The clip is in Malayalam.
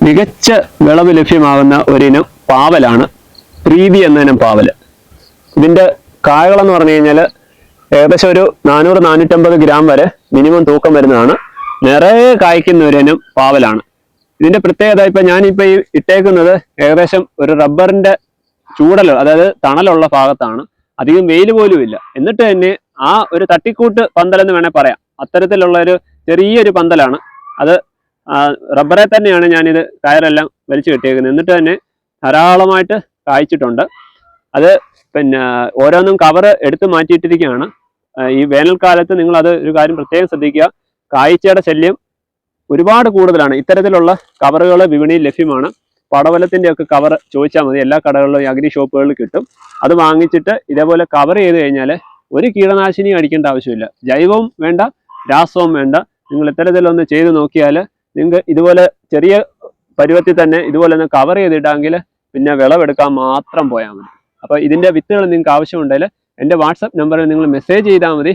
മികച്ച വിളവ് ലഭ്യമാകുന്ന ഒരിനം പാവലാണ് പ്രീതി എന്ന ഇനം പാവൽ. ഇതിൻ്റെ കായകളെന്ന് പറഞ്ഞു കഴിഞ്ഞാൽ ഏകദേശം ഒരു 400-450 ഗ്രാം വരെ മിനിമം തൂക്കം വരുന്നതാണ്. നിറയെ കായ്ക്കുന്ന ഒരിനം പാവലാണ്. ഇതിൻ്റെ പ്രത്യേകത ഇപ്പം ഞാനിപ്പോൾ ഈ ഇട്ടേക്കുന്നത് ഏകദേശം ഒരു റബ്ബറിൻ്റെ ചൂടൽ, അതായത് തണലുള്ള ഭാഗത്താണ്. അധികം വെയിൽ പോലും ഇല്ല. എന്നിട്ട് തന്നെ ആ ഒരു തട്ടിക്കൂട്ട് പന്തലെന്ന് വേണേൽ പറയാം. അത്തരത്തിലുള്ള ഒരു ചെറിയൊരു പന്തലാണ് അത്. റബ്ബറെ തന്നെയാണ് ഞാനിത് കയറെല്ലാം വലിച്ചു കെട്ടിയേക്കുന്നത്. എന്നിട്ട് തന്നെ ധാരാളമായിട്ട് കായ്ച്ചിട്ടുണ്ട്. അത് പിന്നെ ഓരോന്നും കവറ് എടുത്ത് മാറ്റിയിട്ടിരിക്കുകയാണ്. ഈ വേനൽക്കാലത്ത് നിങ്ങളത് ഒരു കാര്യം പ്രത്യേകം ശ്രദ്ധിക്കുക. കായ്ച്ചയുടെ ശല്യം ഒരുപാട് കൂടുതലാണ്. ഇത്തരത്തിലുള്ള കവറുകൾ വിപണിയിൽ ലഭ്യമാണ്. പടവലത്തിൻ്റെ ഒക്കെ കവർ ചോദിച്ചാൽ മതി. എല്ലാ കടകളിലും അഗ്രി ഷോപ്പുകളിൽ കിട്ടും. അത് വാങ്ങിച്ചിട്ട് ഇതേപോലെ കവർ ചെയ്ത് കഴിഞ്ഞാൽ ഒരു കീടനാശിനിയും അടിക്കേണ്ട ആവശ്യമില്ല. ജൈവവും വേണ്ട, രാസവും വേണ്ട. നിങ്ങൾ ഇത്തരത്തിലൊന്ന് ചെയ്ത് നോക്കിയാൽ നിങ്ങൾക്ക് ഇതുപോലെ ചെറിയ പരുവത്തിൽ തന്നെ ഇതുപോലെ ഒന്ന് കവർ ചെയ്തിട്ടാണെങ്കിൽ പിന്നെ വിളവെടുക്കാൻ മാത്രം പോയാൽ മതി. അപ്പോൾ ഇതിൻ്റെ വിത്തുകൾ നിങ്ങൾക്ക് ആവശ്യമുണ്ടെങ്കിൽ എൻ്റെ വാട്സപ്പ് നമ്പറിൽ നിങ്ങൾ മെസ്സേജ് ചെയ്താൽ മതി.